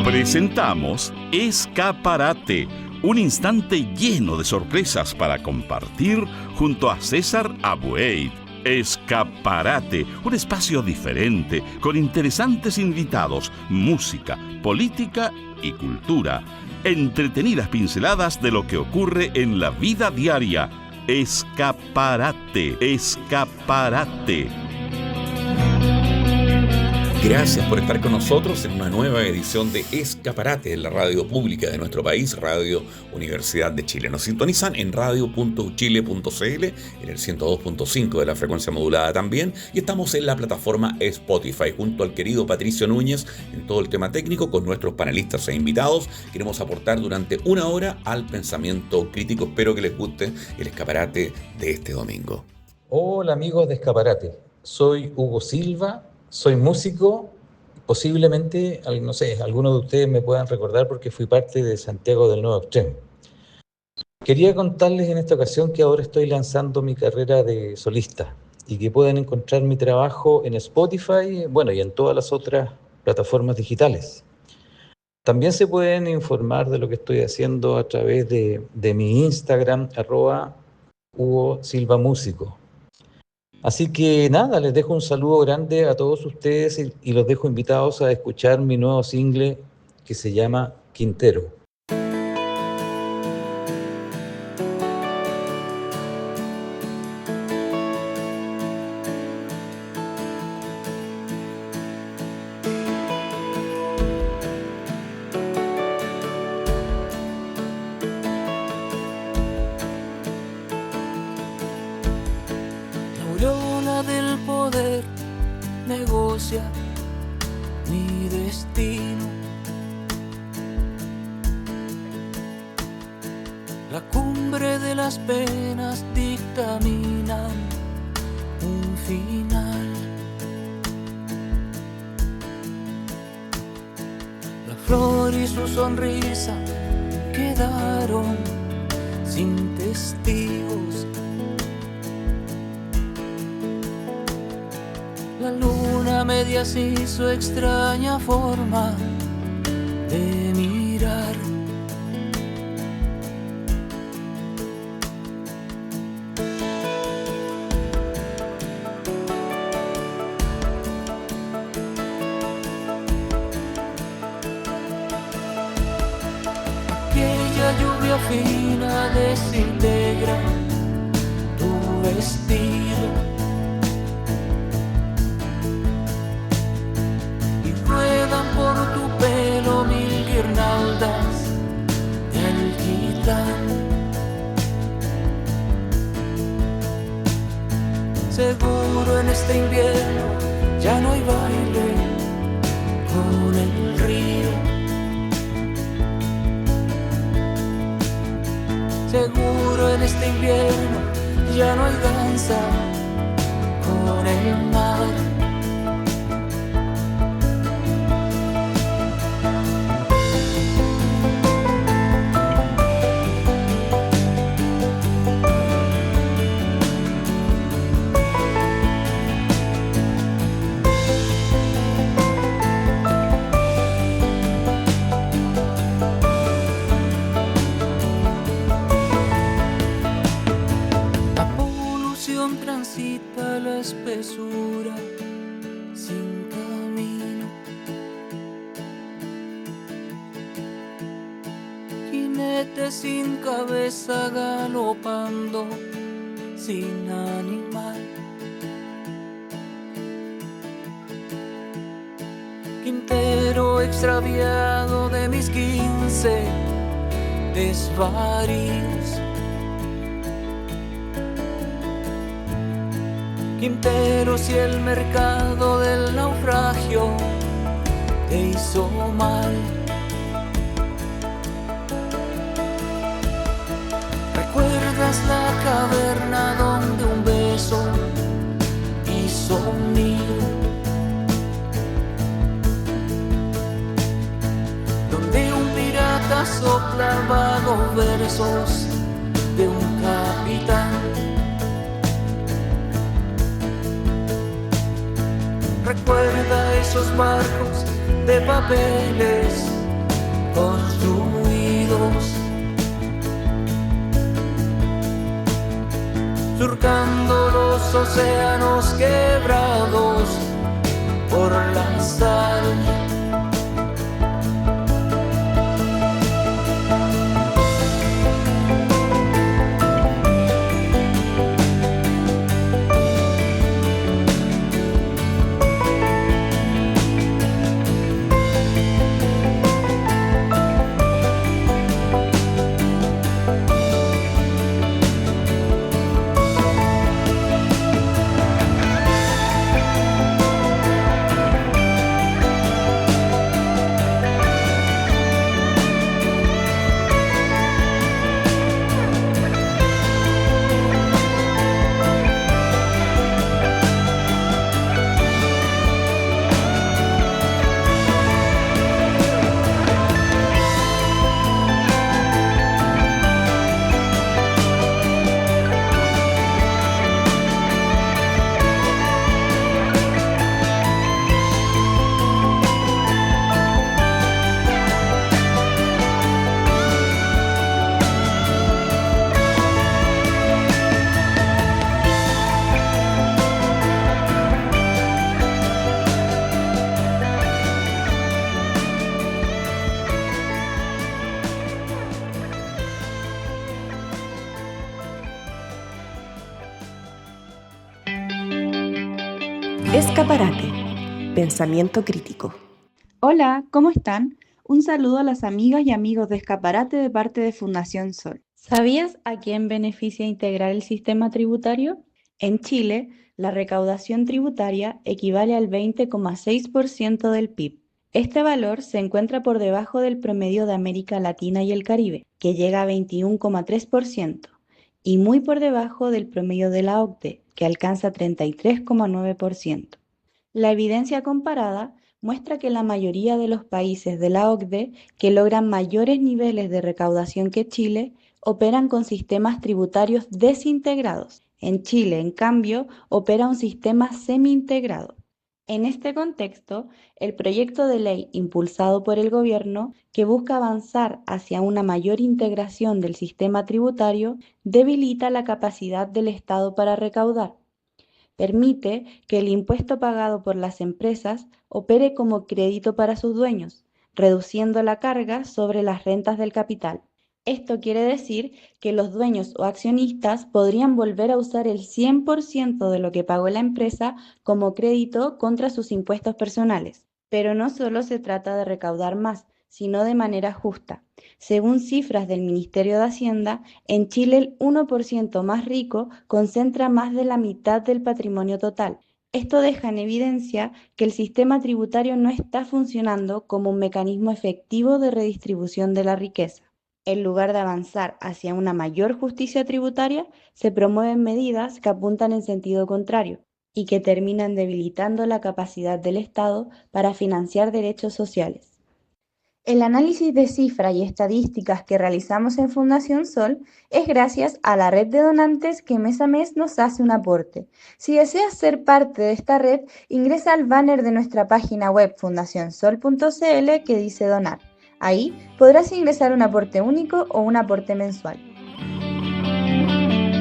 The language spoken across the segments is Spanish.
Presentamos Escaparate, un instante lleno de sorpresas para compartir junto a César Abueid. Escaparate, un espacio diferente, con interesantes invitados, música, política y cultura. Entretenidas pinceladas de lo que ocurre en la vida diaria. Escaparate, escaparate. Gracias por estar con nosotros en una nueva edición de Escaparate en la radio pública de nuestro país, Radio Universidad de Chile. Nos sintonizan en radio.uchile.cl, en el 102.5 de la frecuencia modulada también, y estamos en la plataforma Spotify junto al querido Patricio Núñez en todo el tema técnico con nuestros panelistas e invitados. Queremos aportar durante una hora al pensamiento crítico. Espero que les guste el Escaparate de este domingo. Hola amigos de Escaparate, soy Hugo Silva. Soy músico, posiblemente, no sé, algunos de ustedes me puedan recordar porque fui parte de Santiago del Nuevo Extremo. Quería contarles en esta ocasión que ahora estoy lanzando mi carrera de solista y que pueden encontrar mi trabajo en Spotify, y en todas las otras plataformas digitales. También se pueden informar de lo que estoy haciendo a través de mi Instagram, @Hugo Silva Músico. Así que nada, les dejo un saludo grande a todos ustedes y los dejo invitados a escuchar mi nuevo single que se llama Quintero. Mi destino, la cumbre de las penas dictaminan un final. La flor y su sonrisa quedaron sin testigos. La luna media sí su extraña forma de mirar. Aquella lluvia fina desintegra tu vestido. Por tu pelo mil guirnaldas de alquitrán. Seguro en este invierno ya no hay baile con el río. Seguro en este invierno ya no hay danza con el mar. Transita la espesura sin camino. Jinete sin cabeza galopando sin animal. Quintero extraviado de mis 15 desvaríos. Quintero, si el mercado del naufragio te hizo mal. ¿Recuerdas la caverna donde un beso hizo un nido? Donde un pirata soplaba los versos de un capitán. Recuerda esos barcos de papeles construidos, surcando los océanos quebrados por la sal. Escaparate. Pensamiento crítico. Hola, ¿cómo están? Un saludo a las amigas y amigos de Escaparate de parte de Fundación Sol. ¿Sabías a quién beneficia integrar el sistema tributario? En Chile, la recaudación tributaria equivale al 20,6% del PIB. Este valor se encuentra por debajo del promedio de América Latina y el Caribe, que llega a 21,3%, y muy por debajo del promedio de la OCDE, que alcanza 33,9%. La evidencia comparada muestra que la mayoría de los países de la OCDE que logran mayores niveles de recaudación que Chile operan con sistemas tributarios desintegrados. En Chile, en cambio, opera un sistema semi-integrado. En este contexto, el proyecto de ley impulsado por el gobierno, que busca avanzar hacia una mayor integración del sistema tributario, debilita la capacidad del Estado para recaudar. Permite que el impuesto pagado por las empresas opere como crédito para sus dueños, reduciendo la carga sobre las rentas del capital. Esto quiere decir que los dueños o accionistas podrían volver a usar el 100% de lo que pagó la empresa como crédito contra sus impuestos personales. Pero no solo se trata de recaudar más, sino de manera justa. Según cifras del Ministerio de Hacienda, en Chile el 1% más rico concentra más de la mitad del patrimonio total. Esto deja en evidencia que el sistema tributario no está funcionando como un mecanismo efectivo de redistribución de la riqueza. En lugar de avanzar hacia una mayor justicia tributaria, se promueven medidas que apuntan en sentido contrario y que terminan debilitando la capacidad del Estado para financiar derechos sociales. El análisis de cifras y estadísticas que realizamos en Fundación Sol es gracias a la red de donantes que mes a mes nos hace un aporte. Si deseas ser parte de esta red, ingresa al banner de nuestra página web fundacionsol.cl que dice donar. Ahí podrás ingresar un aporte único o un aporte mensual.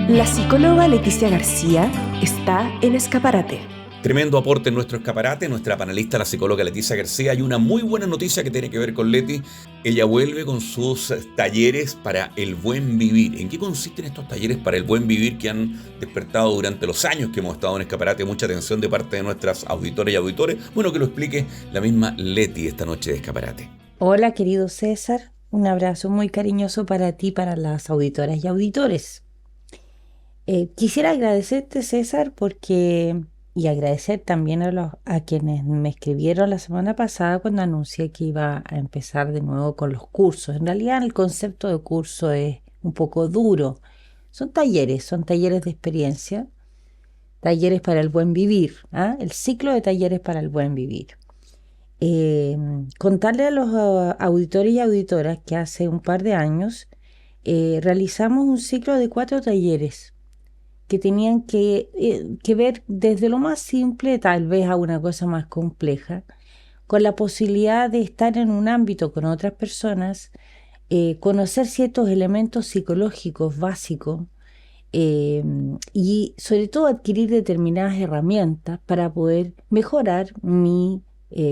La psicóloga Leticia García está en Escaparate. Tremendo aporte en nuestro escaparate, nuestra panelista, la psicóloga Leticia García. Hay una muy buena noticia que tiene que ver con Leti. Ella vuelve con sus talleres para el buen vivir. ¿En qué consisten estos talleres para el buen vivir que han despertado durante los años que hemos estado en Escaparate mucha atención de parte de nuestras auditoras y auditores? Bueno, que lo explique la misma Leti esta noche de Escaparate. Hola, querido César. Un abrazo muy cariñoso para ti, para las auditoras y auditores. Quisiera agradecerte, César, y agradecer también a quienes me escribieron la semana pasada cuando anuncié que iba a empezar de nuevo con los cursos. En realidad el concepto de curso es un poco duro. Son talleres de experiencia, talleres para el buen vivir, el ciclo de talleres para el buen vivir. Contarle a los auditores y auditoras que hace un par de años realizamos un ciclo de 4 talleres que tenían que ver desde lo más simple tal vez a una cosa más compleja, con la posibilidad de estar en un ámbito con otras personas, conocer ciertos elementos psicológicos básicos y sobre todo adquirir determinadas herramientas para poder mejorar mi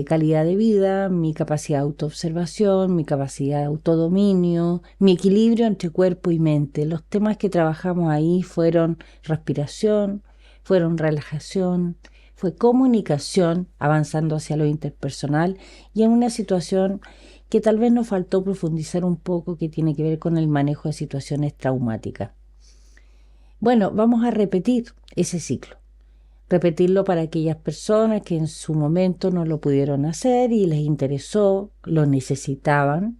calidad de vida, mi capacidad de autoobservación, mi capacidad de autodominio, mi equilibrio entre cuerpo y mente. Los temas que trabajamos ahí fueron respiración, fueron relajación, fue comunicación, avanzando hacia lo interpersonal y en una situación que tal vez nos faltó profundizar un poco, que tiene que ver con el manejo de situaciones traumáticas. Bueno, vamos a repetir ese ciclo. Repetirlo para aquellas personas que en su momento no lo pudieron hacer y les interesó, lo necesitaban.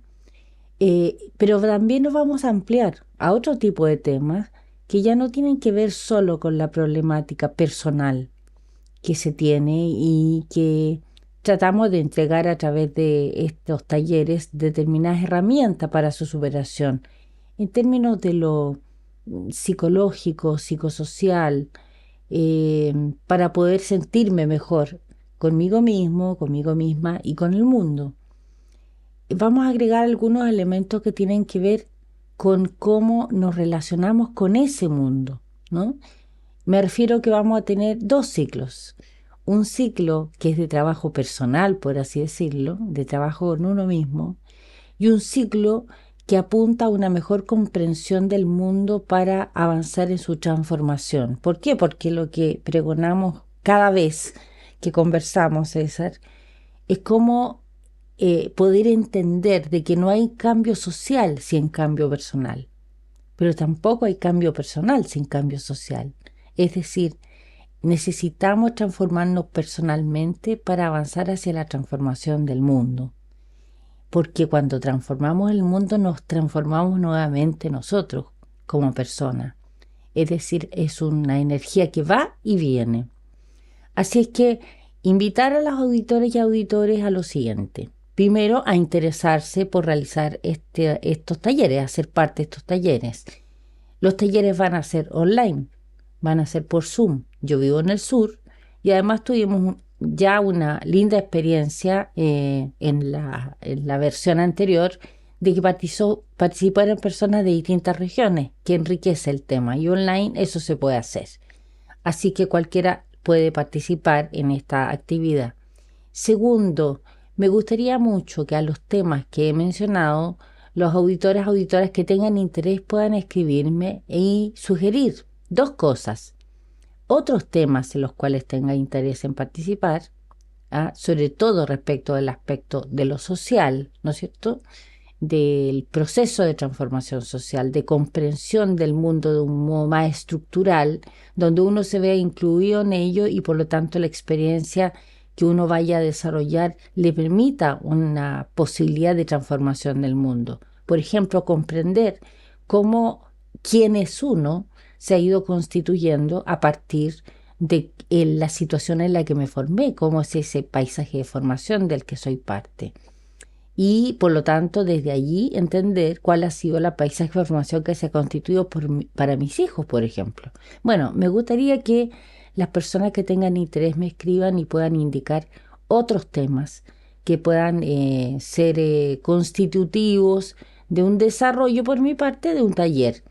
Pero también nos vamos a ampliar a otro tipo de temas que ya no tienen que ver solo con la problemática personal que se tiene y que tratamos de entregar a través de estos talleres determinadas herramientas para su superación. En términos de lo psicológico, psicosocial, para poder sentirme mejor conmigo mismo, conmigo misma y con el mundo. Vamos a agregar algunos elementos que tienen que ver con cómo nos relacionamos con ese mundo, ¿no? Me refiero a que vamos a tener 2 ciclos. Un ciclo que es de trabajo personal, por así decirlo, de trabajo con uno mismo, y un ciclo que apunta a una mejor comprensión del mundo para avanzar en su transformación. ¿Por qué? Porque lo que pregonamos cada vez que conversamos, César, es cómo poder entender de que no hay cambio social sin cambio personal, pero tampoco hay cambio personal sin cambio social. Es decir, necesitamos transformarnos personalmente para avanzar hacia la transformación del mundo. Porque cuando transformamos el mundo nos transformamos nuevamente nosotros como personas. Es decir, es una energía que va y viene. Así es que invitar a los auditores y auditores a lo siguiente. Primero, a interesarse por realizar estos talleres, a ser parte de estos talleres. Los talleres van a ser online, van a ser por Zoom. Yo vivo en el sur y además tuvimos ya una linda experiencia en la versión anterior de que participaron personas de distintas regiones, que enriquece el tema, y online eso se puede hacer. Así que cualquiera puede participar en esta actividad. Segundo, me gustaría mucho que a los temas que he mencionado, los auditoras que tengan interés puedan escribirme y sugerir 2 cosas. Otros temas en los cuales tenga interés en participar, sobre todo respecto del aspecto de lo social, ¿no es cierto?, del proceso de transformación social, de comprensión del mundo de un modo más estructural, donde uno se vea incluido en ello y por lo tanto la experiencia que uno vaya a desarrollar le permita una posibilidad de transformación del mundo. Por ejemplo, comprender quién es uno se ha ido constituyendo a partir de la situación en la que me formé, cómo es ese paisaje de formación del que soy parte. Y por lo tanto, desde allí entender cuál ha sido la paisaje de formación que se ha constituido para mis hijos, por ejemplo. Bueno, me gustaría que las personas que tengan interés me escriban y puedan indicar otros temas que puedan ser constitutivos de un desarrollo por mi parte de un taller.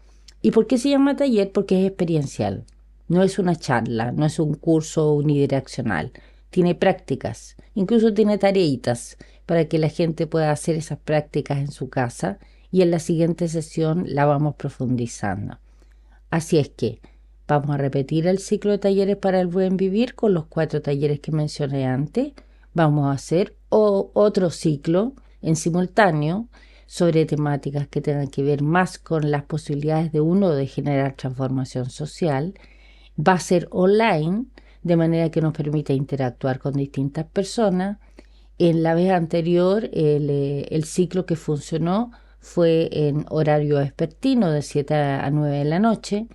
¿Y por qué se llama taller? Porque es experiencial. No es una charla, no es un curso unidireccional. Tiene prácticas, incluso tiene tareitas para que la gente pueda hacer esas prácticas en su casa y en la siguiente sesión la vamos profundizando. Así es que vamos a repetir el ciclo de talleres para el buen vivir con los 4 talleres que mencioné antes. Vamos a hacer otro ciclo en simultáneo sobre temáticas que tengan que ver más con las posibilidades de uno de generar transformación social. Va a ser online, de manera que nos permita interactuar con distintas personas. En la vez anterior, el ciclo que funcionó fue en horario vespertino de 7 a 9 de la noche.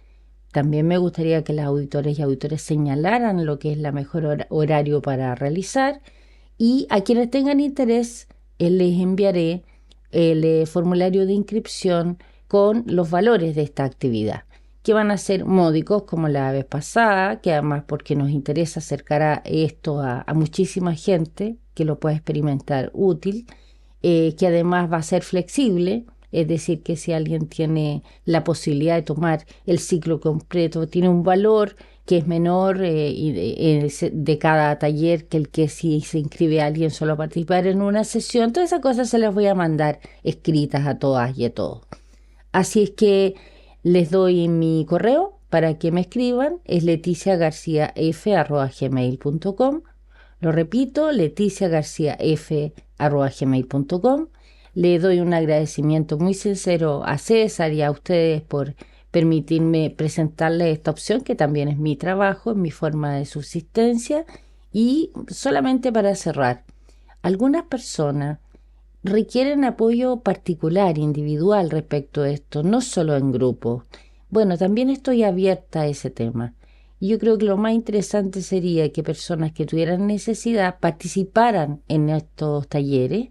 También me gustaría que los auditores y auditores señalaran lo que es la mejor horario para realizar. Y a quienes tengan interés, les enviaré el formulario de inscripción con los valores de esta actividad, que van a ser módicos como la vez pasada, que además porque nos interesa acercar a esto a muchísima gente, que lo pueda experimentar útil, que además va a ser flexible, es decir, que si alguien tiene la posibilidad de tomar el ciclo completo, tiene un valor que es menor de cada taller que el que si se inscribe a alguien solo a participar en una sesión. Todas esas cosas se las voy a mandar escritas a todas y a todos. Así es que les doy mi correo para que me escriban, es leticiagarciaf@gmail.com. Lo repito, leticiagarciaf@gmail.com. Le doy un agradecimiento muy sincero a César y a ustedes por permitirme presentarles esta opción, que también es mi trabajo, es mi forma de subsistencia. Y solamente para cerrar, algunas personas requieren apoyo particular, individual respecto a esto, no solo en grupo. Bueno, también estoy abierta a ese tema. Y yo creo que lo más interesante sería que personas que tuvieran necesidad participaran en estos talleres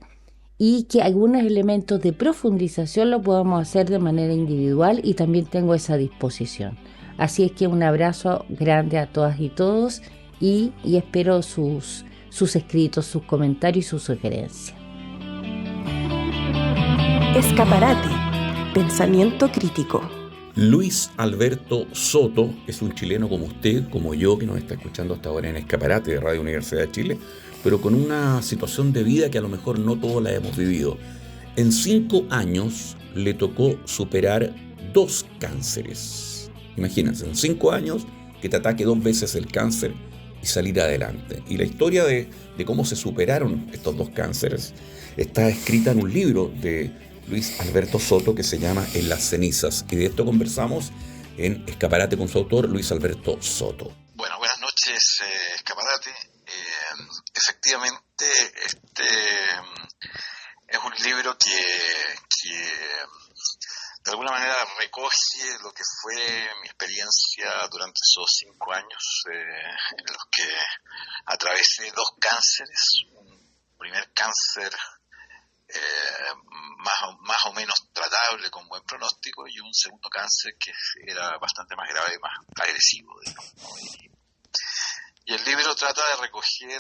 y que algunos elementos de profundización lo podamos hacer de manera individual, y también tengo esa disposición. Así es que un abrazo grande a todas y todos y espero sus escritos, sus comentarios y sus sugerencias. Escaparate, pensamiento crítico. Luis Alberto Soto es un chileno como usted, como yo, que nos está escuchando hasta ahora en Escaparate de Radio Universidad de Chile, pero con una situación de vida que a lo mejor no todos la hemos vivido. En 5 años le tocó superar 2 cánceres. Imagínense, en 5 años que te ataque 2 veces el cáncer y salir adelante. Y la historia de cómo se superaron estos 2 cánceres está escrita en un libro de Luis Alberto Soto que se llama En las cenizas. Y de esto conversamos en Escaparate con su autor, Luis Alberto Soto. Bueno, buenas noches, Escaparate. Efectivamente, este es un libro que de alguna manera recoge lo que fue mi experiencia durante esos 5 años en los que atravesé 2 cánceres. Un primer cáncer más o menos tratable, con buen pronóstico, y un segundo cáncer que era bastante más grave y más agresivo, digamos, ¿no? Y el libro trata de recoger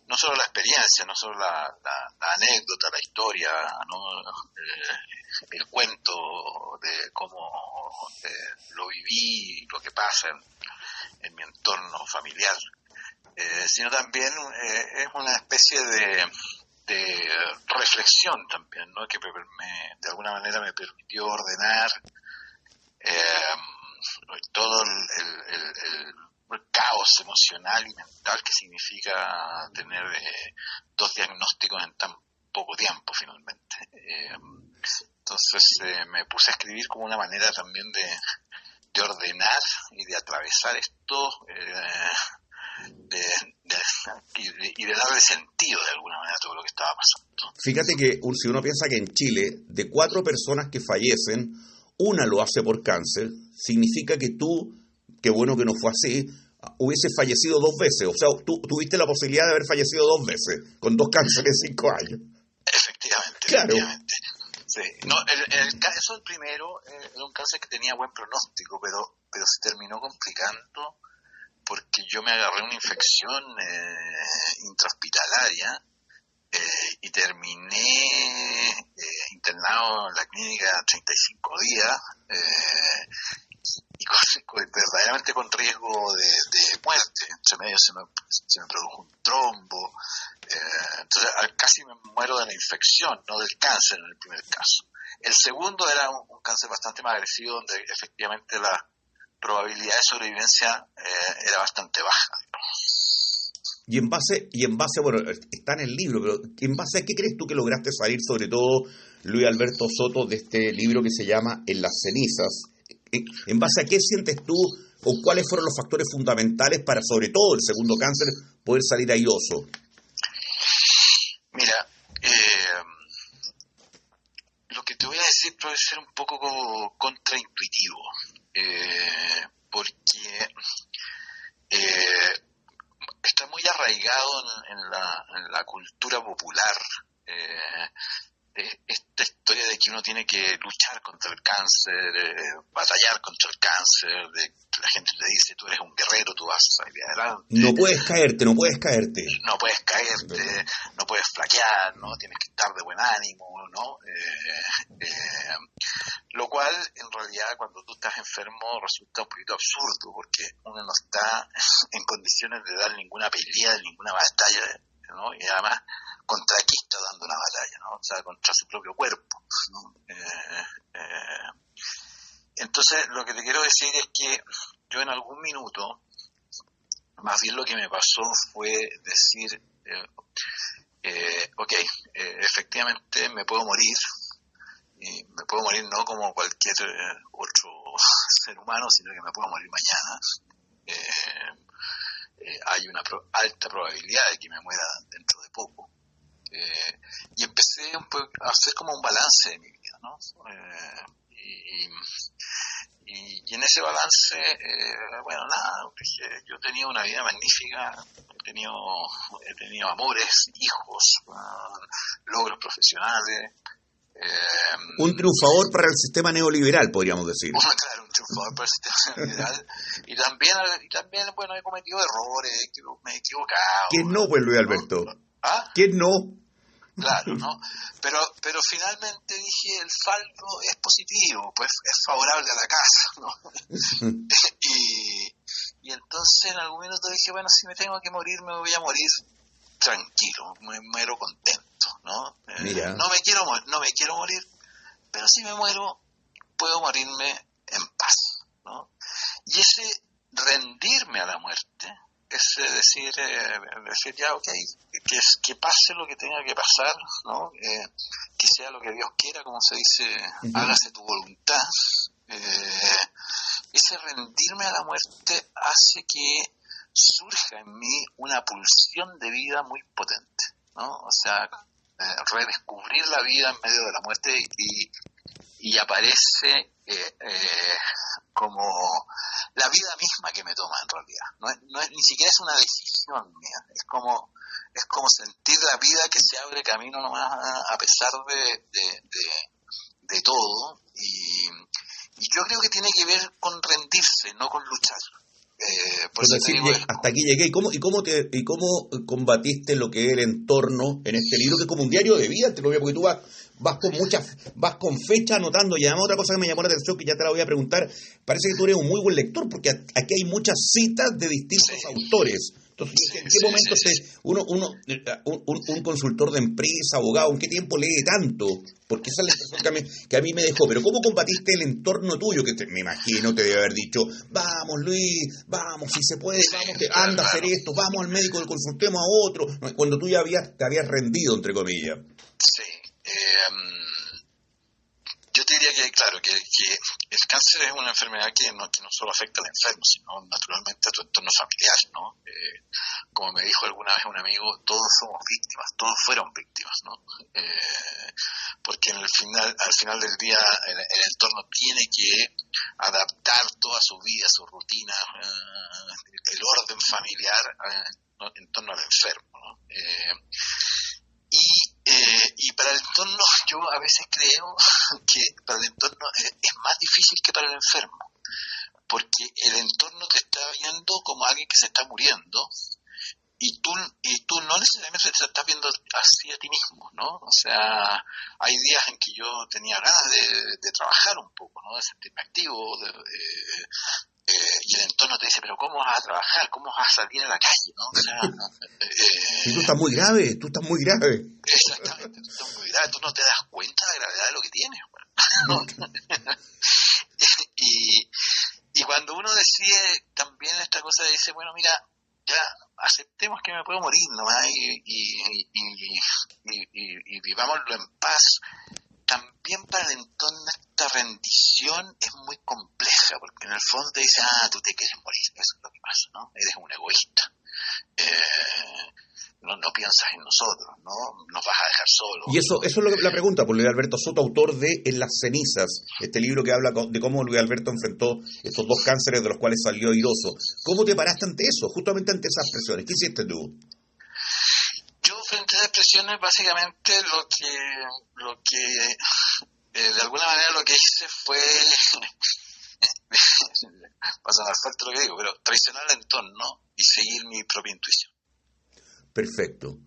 no solo la experiencia, no solo la anécdota, la historia, ¿no? El cuento de cómo lo viví, lo que pasa en mi entorno familiar, sino también es una especie de reflexión también, ¿no? Que de alguna manera me permitió ordenar todo el caos emocional y mental que significa tener 2 diagnósticos en tan poco tiempo finalmente. Entonces me puse a escribir como una manera también de ordenar y de atravesar esto y de darle sentido de alguna manera a todo lo que estaba pasando. Fíjate que si uno piensa que en Chile, de 4 personas que fallecen, una lo hace por cáncer, significa que tú, qué bueno que no fue así, hubiese fallecido 2 veces. O sea, tú tuviste la posibilidad de haber fallecido 2 veces, con 2 cánceres en 5 años. Efectivamente, claro. Efectivamente. Sí. No, el caso del primero era un cáncer que tenía buen pronóstico, pero se terminó complicando porque yo me agarré una infección intrahospitalaria y terminé internado en la clínica 35 días y verdaderamente con riesgo de muerte. Entre medio se me produjo un trombo, entonces casi me muero de la infección, no del cáncer en el primer caso. El segundo era un cáncer bastante más agresivo, donde efectivamente la probabilidad de sobrevivencia era bastante baja. Y en base, bueno, está en el libro, pero ¿en base a qué crees tú que lograste salir, sobre todo, Luis Alberto Soto, de este libro que se llama En las cenizas? ¿En base a qué sientes tú, o cuáles fueron los factores fundamentales para, sobre todo, el segundo cáncer, poder salir airoso? Mira, lo que te voy a decir puede ser un poco contraintuitivo, porque está muy arraigado en la cultura popular esta historia de que uno tiene que luchar contra el cáncer, batallar contra el cáncer, de que la gente te dice, tú eres un guerrero, tú vas a salir adelante. No puedes caerte. No puedes caerte, no puedes flaquear, ¿no? Tienes que estar de buen ánimo, ¿no? Lo cual, en realidad, cuando tú estás enfermo, resulta un poquito absurdo, porque uno no está en condiciones de dar ninguna pelea, ninguna batalla, ¿no? Y además, ¿contra qué está dando una batalla, ¿no? O sea, contra su propio cuerpo, ¿no? Entonces, lo que te quiero decir es que yo en algún minuto, más bien lo que me pasó fue decir, efectivamente me puedo morir, y me puedo morir no como cualquier otro ser humano, sino que me puedo morir mañana. Hay una alta probabilidad de que me muera dentro de poco. Y empecé a hacer como un balance de mi vida, ¿no? Y en ese balance, yo tenía una vida magnífica, he tenido amores, hijos, logros profesionales. Un triunfador para el sistema neoliberal, podríamos decir. Claro, un triunfador para el sistema neoliberal. Y también, bueno, he cometido errores, me he equivocado. ¿Quién no, pues, Luis Alberto? ¿Ah? ¿Quién no? Claro, ¿no? Pero finalmente dije, el saldo es positivo, pues es favorable a la casa, ¿no? y entonces en algún minuto dije, bueno, si me tengo que morir, me voy a morir tranquilo, me muero contento, ¿no? Mira. No me quiero morir, pero si me muero, puedo morirme en paz, ¿no? Y ese rendirme a la muerte, ese decir ya, ok, que pase lo que tenga que pasar, ¿no? Que sea lo que Dios quiera, como se dice, hágase tu voluntad. Ese rendirme a la muerte hace que surja en mí una pulsión de vida muy potente, ¿no? O sea, redescubrir la vida en medio de la muerte y aparece como la vida misma que me toma en realidad. No es ni siquiera es una decisión mía, es como sentir la vida que se abre camino nomás a pesar de todo, y yo creo que tiene que ver con rendirse, no con luchar. Por decir, hasta aquí llegué. ¿Y cómo combatiste lo que es el entorno en este libro, que es como un diario de vida? Te lo voy a, porque tú vas con fecha anotando. Y además otra cosa que me llamó la atención, que ya te la voy a preguntar, parece que tú eres un muy buen lector, porque aquí hay muchas citas de distintos autores. Entonces, ¿en qué momento un consultor de empresa, abogado, en qué tiempo lee tanto? Porque esa es la impresión que a mí me dejó. Pero ¿cómo combatiste el entorno tuyo? Que me imagino te debe haber dicho, vamos Luis, vamos, si se puede, vamos, anda a hacer esto, vamos al médico, consultemos a otro. Cuando tú ya te habías rendido, entre comillas. Sí. Yo te diría que, claro, que el cáncer es una enfermedad que no solo afecta al enfermo, sino naturalmente a tu entorno familiar, ¿no? Como me dijo alguna vez un amigo, todos somos víctimas, todos fueron víctimas, ¿no? Porque al final del día el entorno tiene que adaptar toda su vida, su rutina, el orden familiar en torno al enfermo, ¿no? Y para el entorno, yo a veces creo que para el entorno es más difícil que para el enfermo, porque el entorno te está viendo como alguien que se está muriendo, y tú no necesariamente te estás viendo así a ti mismo, ¿no? O sea, hay días en que yo tenía ganas de trabajar un poco, ¿no? De sentirme activo, y el entorno te dice, pero ¿cómo vas a trabajar? ¿Cómo vas a salir a la calle? ¿No? O sea, y tú estás muy grave. Exactamente, tú estás muy grave, tú no te das cuenta de la gravedad de lo que tienes. ¿No? y cuando uno decide también esta cosa, dice, bueno, mira, ya aceptemos que me puedo morir nomás y vivámoslo en paz. También para el entorno esta rendición es muy compleja, porque en el fondo te dice, tú te quieres morir, eso es lo que pasa, ¿no? Eres un egoísta, no piensas en nosotros, ¿no? Nos vas a dejar solos. Y eso es lo que la pregunta por Luis Alberto Soto, autor de En las cenizas, este libro que habla de cómo Luis Alberto enfrentó estos dos cánceres de los cuales salió airoso. ¿Cómo te paraste ante eso, justamente ante esas presiones? ¿Qué hiciste tú? Yo frente a depresión es básicamente lo que de alguna manera lo que hice fue pasa al fuerte lo que digo, pero traicionar el entorno y seguir mi propia intuición. Perfecto.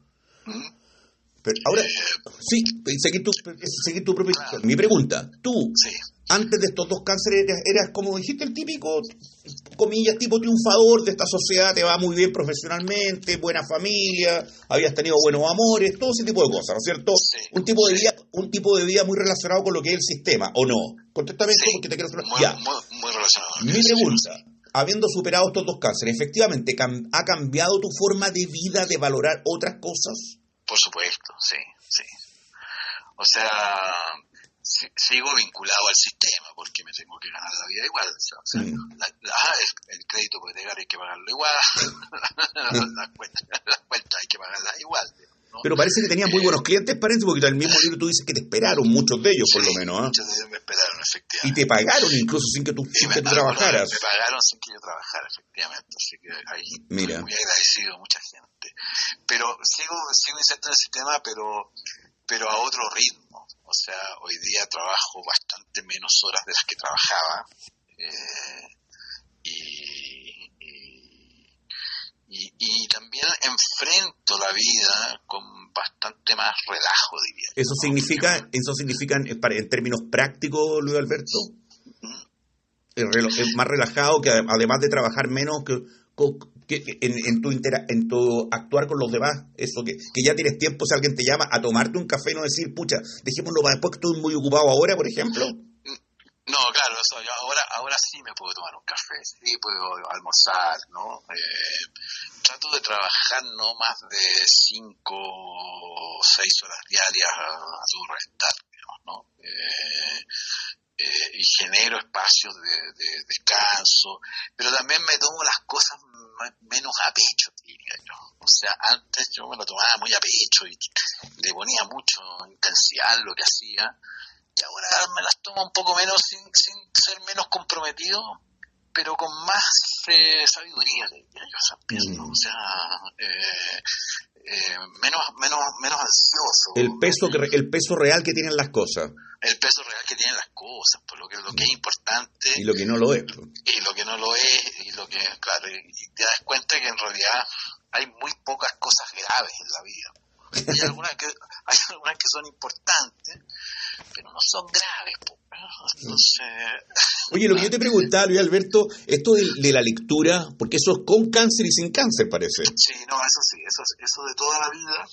Pero ahora, sí, seguir tu propia intuición. Mi pregunta, tú, sí. Antes de estos 2 cánceres eras, como dijiste, el típico, comillas, tipo triunfador de esta sociedad, te va muy bien profesionalmente, buena familia, habías tenido buenos amores, todo ese tipo de cosas, ¿no es cierto? Sí. Un tipo de vida muy relacionado con lo que es el sistema, ¿o no? Contéstame esto porque te quiero hacer... Muy relacionado. Mi pregunta, habiendo superado estos 2 cánceres, ¿efectivamente ha cambiado tu forma de vida, de valorar otras cosas? Por supuesto, sí. O sea... sigo vinculado al sistema porque me tengo que ganar la vida igual. O sea, el crédito hipotecario hay que pagarlo igual, las cuentas hay que pagarlas igual. ¿no? Pero parece que tenías muy buenos clientes, parece, porque en el mismo libro tú dices que te esperaron, muchos de ellos por lo menos. Muchos de ellos me esperaron, efectivamente. Y te pagaron incluso sin que tú trabajaras. Me pagaron sin que yo trabajara, efectivamente. Así que ahí estoy muy agradecido a mucha gente. Pero sigo inserto en el sistema, pero a otro ritmo. O sea, hoy día trabajo bastante menos horas de las que trabajaba y también enfrento la vida con bastante más relajo, diría. ¿Eso significa en términos prácticos, Luis Alberto? Es más relajado, que además de trabajar menos, que en tu actuar con los demás, eso que ya tienes tiempo, si alguien te llama a tomarte un café y no decir, pucha, dejémoslo para después que estoy muy ocupado ahora, por ejemplo. No, claro, eso, yo ahora sí me puedo tomar un café, sí puedo almorzar, ¿no? Trato de trabajar no más de 5 o 6 horas diarias a todo reventar, digamos, ¿no? Y genero espacios de descanso, pero también me tomo las cosas menos a pecho, diría yo. O sea, antes yo me lo tomaba muy a pecho y le ponía mucho intensidad en lo que hacía, y ahora me las tomo un poco menos sin ser menos comprometido, pero con más sabiduría, diría yo. O sea, menos ansioso. El peso real que tienen las cosas. El peso real que tienen las cosas, por lo que es importante. Y lo que no lo es. Y lo que no lo es, claro, y te das cuenta que en realidad hay muy pocas cosas graves en la vida. Hay algunas que son importantes, pero no son graves. Entonces... Oye, lo que yo te preguntaba, Luis Alberto, esto de la lectura, porque eso es con cáncer y sin cáncer, parece. Sí, no, eso sí, eso de toda la vida.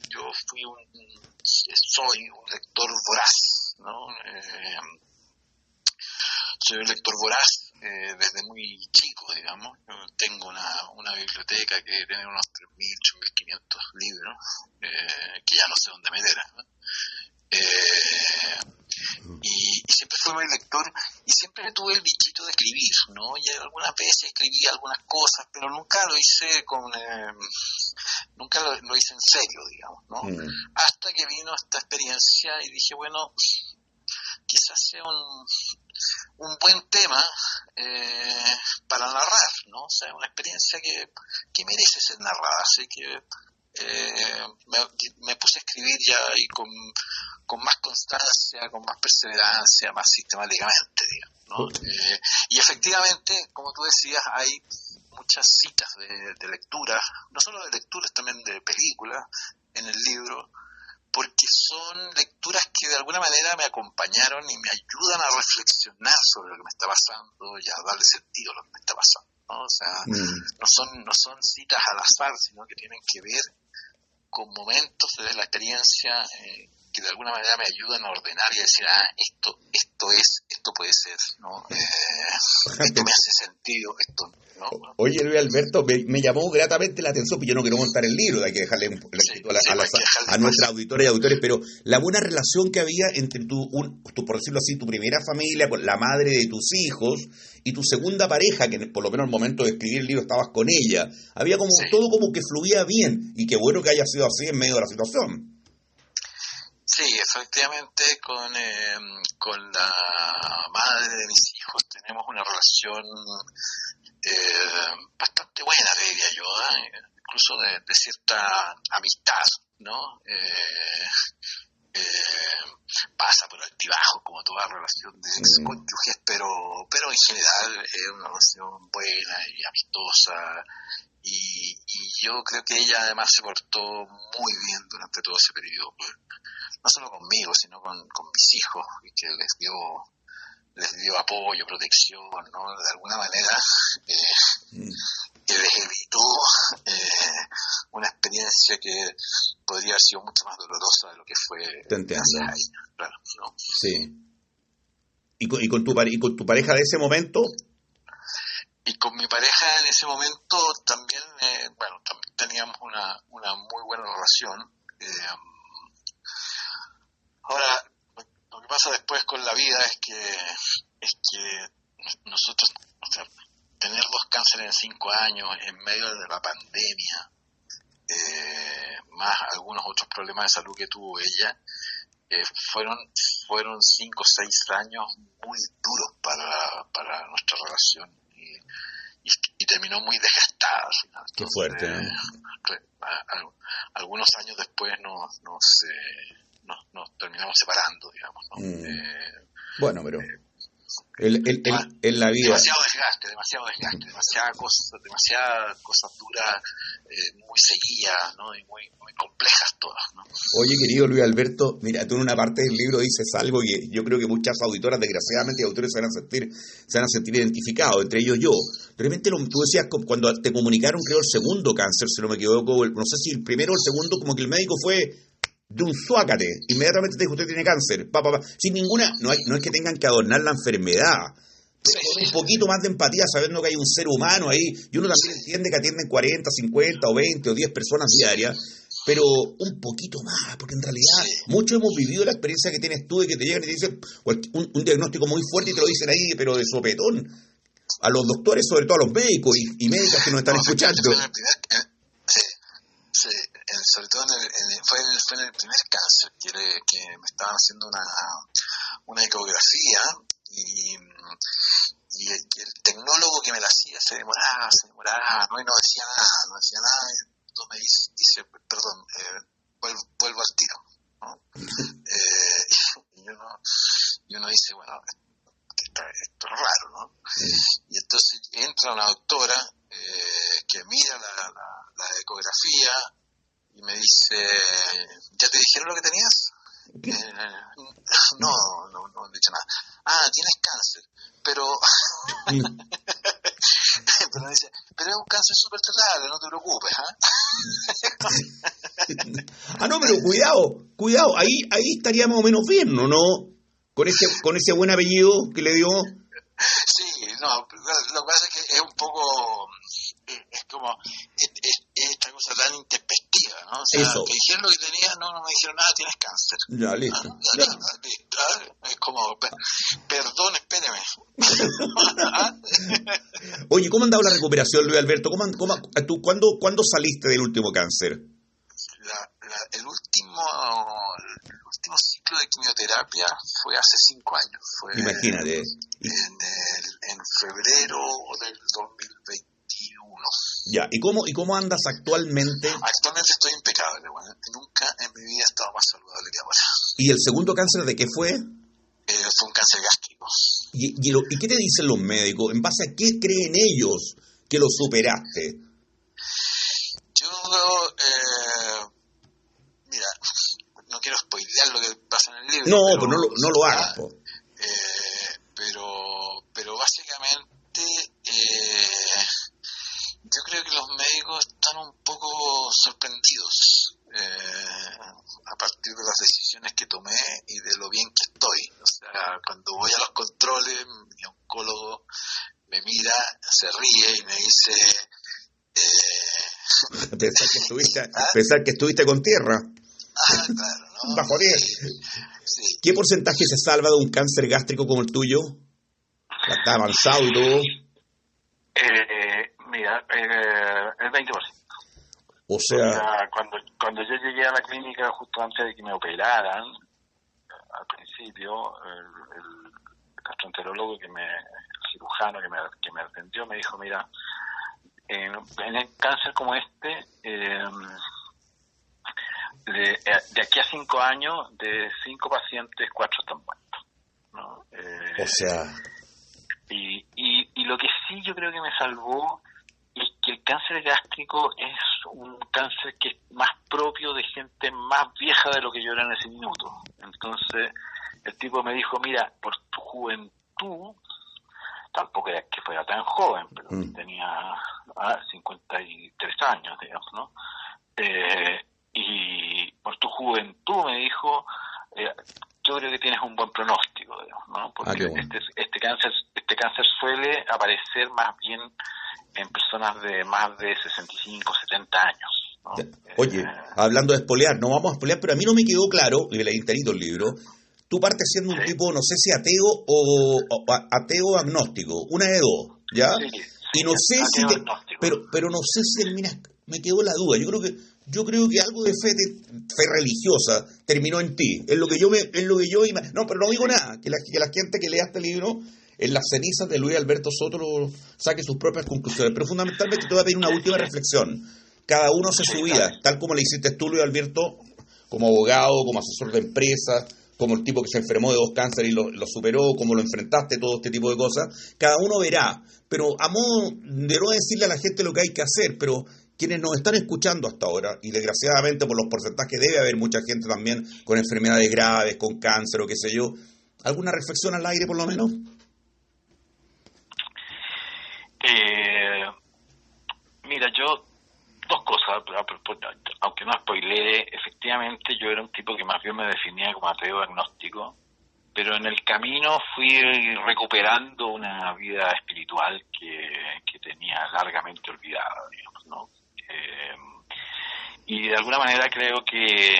Yo soy un lector voraz, ¿no? Soy un lector voraz desde muy chico, digamos. Yo tengo una biblioteca que tiene unos 3.000, 8.500 libros, que ya no sé dónde meter, ¿no? Y siempre fui muy lector y siempre tuve el bichito de escribir, ¿no? Y algunas veces escribí algunas cosas, pero nunca lo hice nunca lo hice en serio, digamos, ¿no? Hasta que vino esta experiencia y dije, bueno, quizás sea un buen tema para narrar, ¿no? O sea, una experiencia que merece ser narrada, así que me puse a escribir ya y con más constancia, con más perseverancia, más sistemáticamente, digamos, ¿no? Y efectivamente, como tú decías, hay muchas citas de lectura, no solo de lecturas, también de películas en el libro, porque son lecturas que de alguna manera me acompañaron y me ayudan a reflexionar sobre lo que me está pasando y a darle sentido a lo que me está pasando, ¿no? O sea, no son citas al azar, sino que tienen que ver con momentos de la experiencia que de alguna manera me ayudan a ordenar y a decir, esto puede ser, ¿no? Esto me hace sentido, esto, ¿no? Oye, Luis Alberto, me llamó gratamente la atención, porque yo no quiero montar el libro, hay que dejarle a nuestras auditoras y auditores, pero la buena relación que había entre tu, por decirlo así, tu primera familia, con la madre de tus hijos, y tu segunda pareja, que por lo menos al momento de escribir el libro estabas con ella, había como todo como que fluía bien, y qué bueno que haya sido así en medio de la situación. Sí, efectivamente, con la madre de mis hijos tenemos una relación bastante buena, diría yo, incluso de cierta amistad, ¿no? Pasa por altibajos como toda relación de cónyuges, pero en general es una relación buena y amistosa, y yo creo que ella además se portó muy bien durante todo ese periodo, no solo conmigo, sino con mis hijos, y que les dio apoyo, protección, ¿no? De alguna manera que les evitó una experiencia que podría haber sido mucho más dolorosa de lo que fue hace años, claro, ¿no? Sí. ¿Y con tu pareja de ese momento? Y con mi pareja en ese momento también, también teníamos una muy buena relación. Ahora, lo que pasa después con la vida es que nosotros, o sea, tener 2 cánceres en 5 años en medio de la pandemia, más algunos otros problemas de salud que tuvo ella, fueron 5 o 6 años muy duros para nuestra relación, y terminó muy desgastada al final. Qué fuerte, ¿no? Algunos años después nos terminamos separando, digamos, ¿no? Bueno, pero en la vida... Demasiadas cosas duras, muy seguidas, ¿no? Y muy complejas todas, ¿no? Oye, querido Luis Alberto, mira, tú en una parte del libro dices algo y yo creo que muchas auditoras, desgraciadamente, y auditores se van a sentir identificados, entre ellos yo. De repente tú decías, cuando te comunicaron, creo, el segundo cáncer, si no me equivoco, no sé si el primero o el segundo, como que el médico fue de un suácate, inmediatamente te dijo, usted tiene cáncer, sin ninguna, no es que tengan que adornar la enfermedad, pero con un poquito más de empatía, sabiendo que hay un ser humano ahí, y uno también entiende que atienden 40, 50 o 20 o 10 personas diarias, pero un poquito más, porque en realidad muchos hemos vivido la experiencia que tienes tú, de que te llegan y te dicen un diagnóstico muy fuerte y te lo dicen ahí, pero de sopetón, a los doctores, sobre todo a los médicos y médicas que nos están escuchando. Sobre todo fue en el primer cáncer que me estaban haciendo una ecografía, y el tecnólogo que me la hacía se demoraba, ¿no? Y no decía nada, y entonces me dice, perdón, vuelvo al tiro, ¿no? Y uno dice, bueno, esto es raro, ¿no? Y entonces entra una doctora que mira la ecografía y me dice, ¿ya te dijeron lo que tenías? No he dicho nada. Tienes cáncer, pero me dice, pero es un cáncer súper tratable, no te preocupes, no, pero cuidado, ahí estaría más o menos bien, ¿no? Con ese buen apellido que le dio. Sí, no, lo que pasa es que es un poco, es como esta cosa tan intempestiva, ¿no? O sea, eso. Me dijeron lo que tenía, no me dijeron nada, tienes cáncer. Ya, listo. Es como, perdón, espéreme. Oye, ¿cómo ha andado la recuperación, Luis Alberto? ¿Cuándo saliste del último cáncer? El último ciclo de quimioterapia fue hace 5 años. Imagínate. En febrero del 2021. Ya, ¿y cómo andas actualmente? Actualmente estoy impecable, bueno. Nunca en mi vida he estado más saludable que ahora. ¿Y el segundo cáncer de qué fue? Fue un cáncer gástrico. ¿Y qué te dicen los médicos? ¿En base a qué creen ellos que lo superaste? Yo, mira, no quiero spoilear lo que pasa en el libro. No, pero no lo hagas, po. Pero básicamente yo creo que los médicos están un poco sorprendidos a partir de las decisiones que tomé y de lo bien que estoy. O sea, cuando voy a los controles, mi oncólogo me mira, se ríe y me dice... Pensar que estuviste con tierra. Claro, ¿no? Bajo 10. Sí. ¿Qué porcentaje se salva de un cáncer gástrico como el tuyo? ¿Está avanzado y todo? Mira, el 20%. O sea... Cuando yo llegué a la clínica justo antes de que me operaran, al principio, el gastroenterólogo, el cirujano que me atendió, me dijo, mira, en el cáncer como este, de aquí a 5 años, de 5 pacientes, 4 están muertos, ¿no? O sea... Y lo que sí yo creo que me salvó es que el cáncer gástrico es un cáncer que es más propio de gente más vieja de lo que yo era en ese minuto. Entonces el tipo me dijo, mira, por tu juventud, tampoco era que fuera tan joven, pero tenía 53 años, digamos, ¿no? Y por tu juventud, me dijo, yo creo que tienes un buen pronóstico, digamos, ¿no? Porque este cáncer suele aparecer más bien en personas de más de 65, 70 años, ¿no? Oye, hablando de espolear, no vamos a espolear, pero a mí no me quedó claro, y leí enterito el libro, tú partes siendo un tipo, no sé si ateo o ateo agnóstico, una de dos, ¿ya? Sí, y no sé si pero no sé si terminas, me quedó la duda. Yo creo que algo de fe religiosa terminó en ti. Es lo que yo no, pero no digo nada, que la gente que lea este libro en las cenizas de Luis Alberto Soto saque sus propias conclusiones. Pero fundamentalmente te voy a pedir una última reflexión. Cada uno hace su vida, tal como le hiciste tú, Luis Alberto, como abogado, como asesor de empresas, como el tipo que se enfermó de 2 cánceres y lo superó, como lo enfrentaste, todo este tipo de cosas. Cada uno verá, pero a modo de no decirle a la gente lo que hay que hacer, pero quienes nos están escuchando hasta ahora, y desgraciadamente por los porcentajes debe haber mucha gente también con enfermedades graves, con cáncer o qué sé yo, ¿alguna reflexión al aire por lo menos? Mira, yo, 2 cosas, aunque no spoilee, efectivamente yo era un tipo que más bien me definía como ateo agnóstico, pero en el camino fui recuperando una vida espiritual que tenía largamente olvidada, digamos, ¿no? Y de alguna manera creo que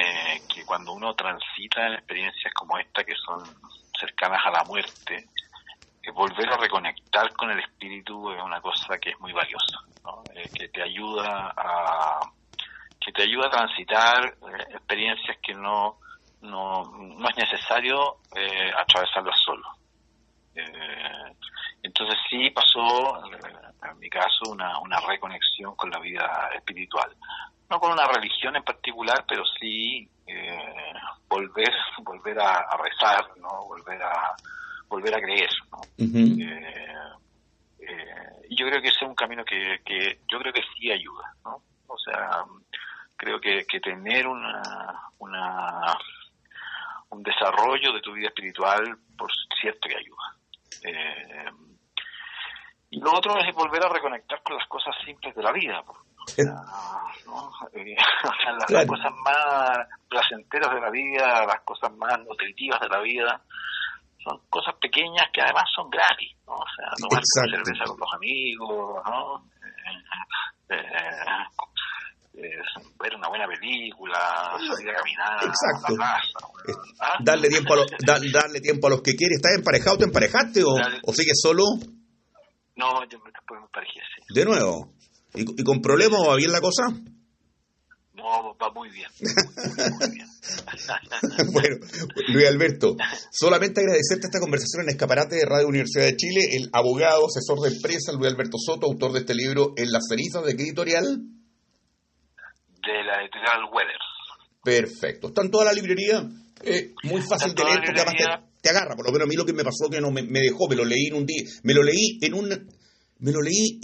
cuando uno transita en experiencias como esta, que son cercanas a la muerte, volver a reconectar con el espíritu es una cosa que es muy valiosa, ¿no? Que te ayuda a transitar experiencias que no es necesario atravesarlas solo. Entonces sí pasó, en mi caso, una reconexión con la vida espiritual. No con una religión en particular, pero sí volver a rezar, ¿no? Volver a creer, ¿no? Uh-huh. Y yo creo que ese es un camino que yo creo que sí ayuda, ¿no? O sea, creo que tener un desarrollo de tu vida espiritual, por cierto que ayuda. Y lo otro es volver a reconectar con las cosas simples de la vida, ¿no? O sea, las cosas más placenteras de la vida, las cosas más nutritivas de la vida, son cosas pequeñas que además son gratis, ¿no? O sea, tomar cerveza con los amigos, ¿no? Ver una buena película, salir a caminar a la plaza. ¿Ah? Darle tiempo a los que quieres. ¿Estás emparejado? ¿Te emparejaste o sigues solo? No, yo después me emparejé, sí. ¿De nuevo? ¿Y con problemas va bien la cosa? No, va muy bien. Muy bien. Bueno, Luis Alberto, solamente agradecerte esta conversación en Escaparate de Radio Universidad de Chile, el abogado, asesor de empresas, Luis Alberto Soto, autor de este libro En las cenizas, ¿de qué editorial? De la editorial Weathers. Perfecto. ¿Está en toda la librería? Muy fácil de leer porque además te agarra. Por lo menos a mí lo que me pasó que no me dejó, me lo leí en un día. Me lo leí en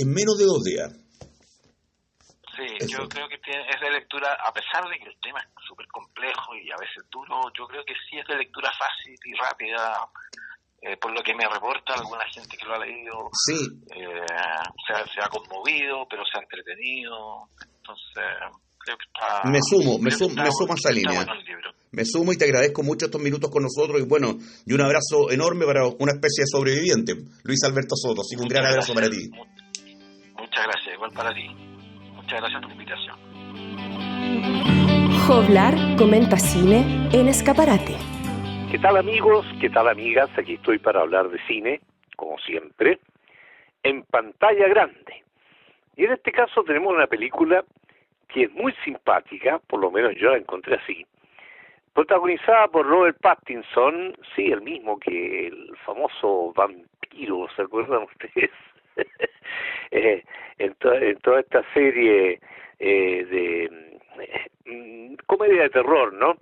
menos de 2 días. Sí, eso. Yo creo que es de lectura, a pesar de que el tema es súper complejo y a veces duro, yo creo que sí es de lectura fácil y rápida, por lo que me reporta alguna gente que lo ha leído. Sí. Se ha conmovido, pero se ha entretenido, entonces creo que está... Me sumo a esa línea. Bueno el libro. Me sumo y te agradezco mucho estos minutos con nosotros y bueno, y un abrazo enorme para una especie de sobreviviente, Luis Alberto Soto, así que un gran abrazo para ti. Muchas gracias, igual para ti. Muchas gracias por la invitación. Joblar comenta cine en Escaparate. ¿Qué tal amigos? ¿Qué tal amigas? Aquí estoy para hablar de cine, como siempre, en pantalla grande. Y en este caso tenemos una película que es muy simpática, por lo menos yo la encontré así, protagonizada por Robert Pattinson, sí, el mismo que el famoso vampiro, ¿se acuerdan ustedes? En toda esta serie de comedia de terror, ¿no?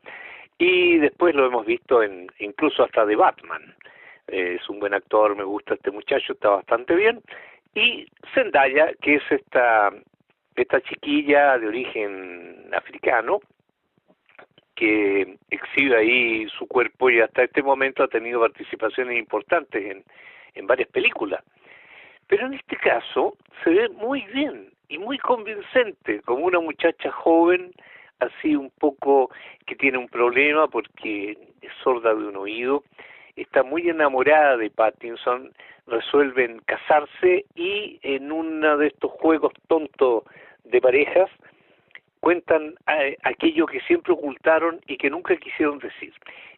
Y después lo hemos visto incluso hasta de Batman. Es un buen actor, me gusta este muchacho, está bastante bien. Y Zendaya, que es esta chiquilla de origen africano, que exhibe ahí su cuerpo y hasta este momento ha tenido participaciones importantes en varias películas. Pero en este caso se ve muy bien y muy convincente, como una muchacha joven, así un poco que tiene un problema porque es sorda de un oído, está muy enamorada de Pattinson, resuelven casarse y en uno de estos juegos tontos de parejas cuentan aquello que siempre ocultaron y que nunca quisieron decir.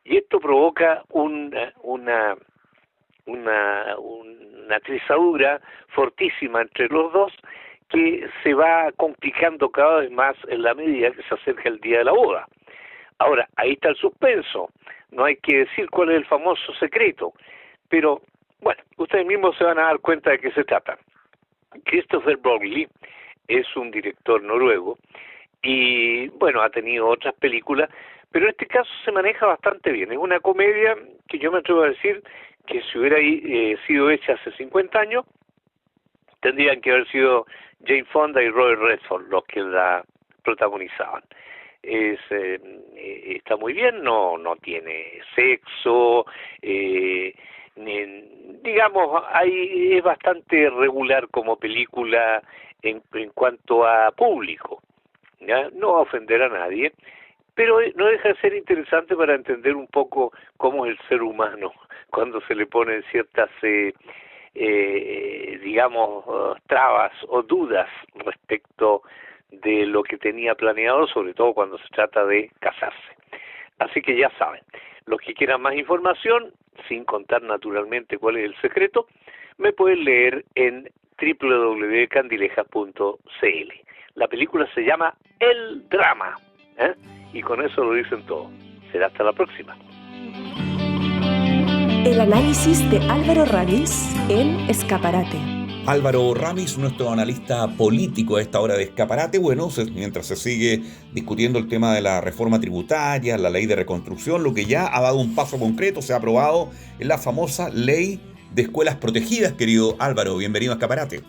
Y esto provoca una trizadura fortísima entre los dos que se va complicando cada vez más en la medida que se acerca el día de la boda. Ahora, ahí está el suspenso, no hay que decir cuál es el famoso secreto, pero bueno, ustedes mismos se van a dar cuenta de qué se trata. Christopher Borgli es un director noruego y bueno, ha tenido otras películas, pero en este caso se maneja bastante bien. Es una comedia que yo me atrevo a decir que si hubiera sido hecha hace 50 años, tendrían que haber sido Jane Fonda y Robert Redford los que la protagonizaban. Está muy bien, no tiene sexo, digamos, es bastante regular como película en cuanto a público, ¿ya? No va a ofender a nadie, pero no deja de ser interesante para entender un poco cómo es el ser humano cuando se le ponen ciertas digamos, trabas o dudas respecto de lo que tenía planeado, sobre todo cuando se trata de casarse. Así que ya saben, los que quieran más información, sin contar naturalmente cuál es el secreto, me pueden leer en www.candilejas.cl. La película se llama El Drama, y con eso lo dicen todo. Será hasta la próxima. El análisis de Álvaro Ramis en Escaparate. Álvaro Ramis, nuestro analista político a esta hora de Escaparate. Bueno, mientras se sigue discutiendo el tema de la reforma tributaria, la ley de reconstrucción, lo que ya ha dado un paso concreto, se ha aprobado, es la famosa ley de escuelas protegidas, querido Álvaro. Bienvenido a Escaparate.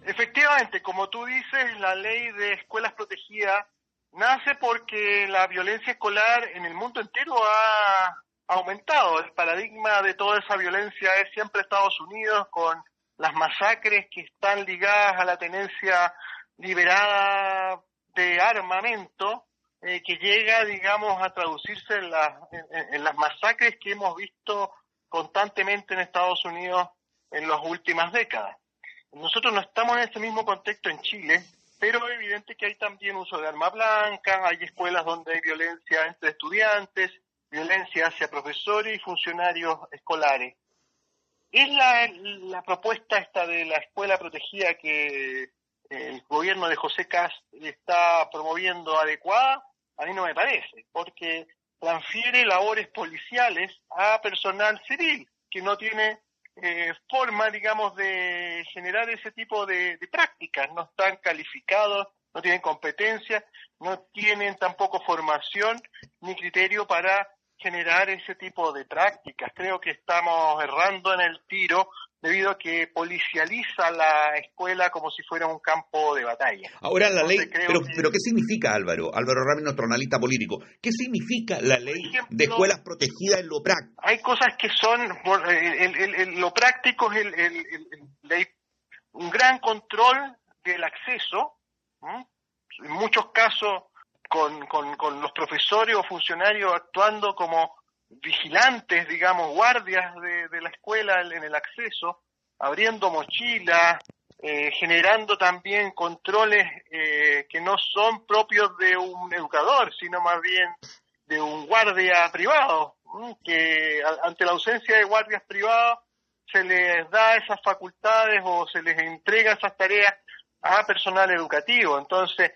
Efectivamente, como tú dices, la ley de escuelas protegidas nace porque la violencia escolar en el mundo entero ha aumentado. El paradigma de toda esa violencia es siempre Estados Unidos, con las masacres que están ligadas a la tenencia liberada de armamento, que llega, digamos, a traducirse en las masacres que hemos visto constantemente en Estados Unidos en las últimas décadas. Nosotros no estamos en ese mismo contexto en Chile, pero es evidente que hay también uso de arma blanca, hay escuelas donde hay violencia entre estudiantes, violencia hacia profesores y funcionarios escolares. ¿Es la propuesta esta de la escuela protegida que el gobierno de José Kast está promoviendo adecuada? A mí no me parece, porque transfiere labores policiales a personal civil, que no tiene forma, digamos, de generar ese tipo de prácticas. No están calificados, no tienen competencia, no tienen tampoco formación ni criterio para generar ese tipo de prácticas. Creo que estamos errando en el tiro debido a que policializa la escuela como si fuera un campo de batalla. Ahora la ley, pero ¿qué significa, Álvaro Ramis, nuestro analista político? ¿Qué significa la ley de escuelas protegidas en lo práctico? Hay cosas que son, lo práctico es un gran control del acceso, en muchos casos con los profesores o funcionarios actuando como vigilantes, digamos, guardias de la escuela en el acceso, abriendo mochilas, generando también controles que no son propios de un educador, sino más bien de un guardia privado, que ante la ausencia de guardias privados se les da esas facultades o se les entrega esas tareas a personal educativo. Entonces,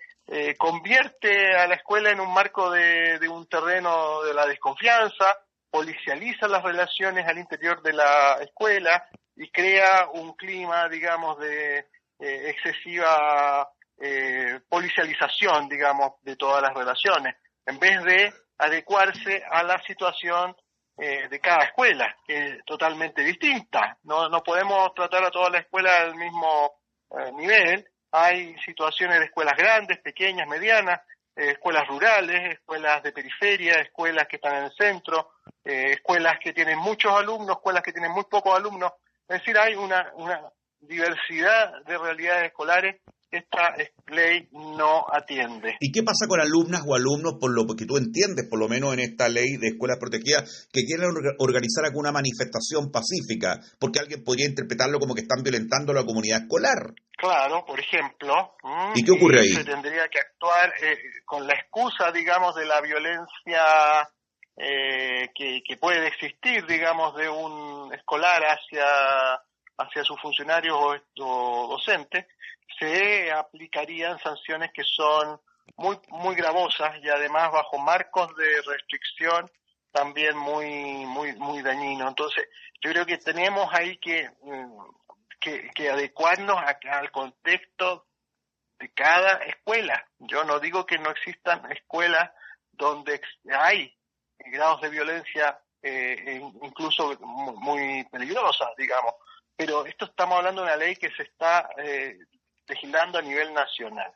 convierte a la escuela en un marco de un terreno de la desconfianza, policializa las relaciones al interior de la escuela y crea un clima, digamos, de excesiva policialización, digamos, de todas las relaciones, en vez de adecuarse a la situación de cada escuela, que es totalmente distinta. No podemos tratar a todas las escuelas al mismo nivel. Hay situaciones de escuelas grandes, pequeñas, medianas, escuelas rurales, escuelas de periferia, escuelas que están en el centro, escuelas que tienen muchos alumnos, escuelas que tienen muy pocos alumnos. Es decir, hay una diversidad de realidades escolares que esta ley no atiende. ¿Y qué pasa con alumnas o alumnos, por lo que tú entiendes, por lo menos en esta ley de escuelas protegidas, que quieren organizar alguna manifestación pacífica? Porque alguien podría interpretarlo como que están violentando a la comunidad escolar. Claro, por ejemplo. ¿Y qué ocurre ahí? Se tendría que actuar con la excusa, digamos, de la violencia que puede existir, digamos, de un escolar hacia sus funcionarios o docentes. Se aplicarían sanciones que son muy gravosas y además bajo marcos de restricción también muy dañinos. Entonces, yo creo que tenemos ahí que adecuarnos al contexto de cada escuela. Yo no digo que no existan escuelas donde hay grados de violencia incluso muy peligrosas, digamos, pero esto estamos hablando de una ley que se está legislando a nivel nacional,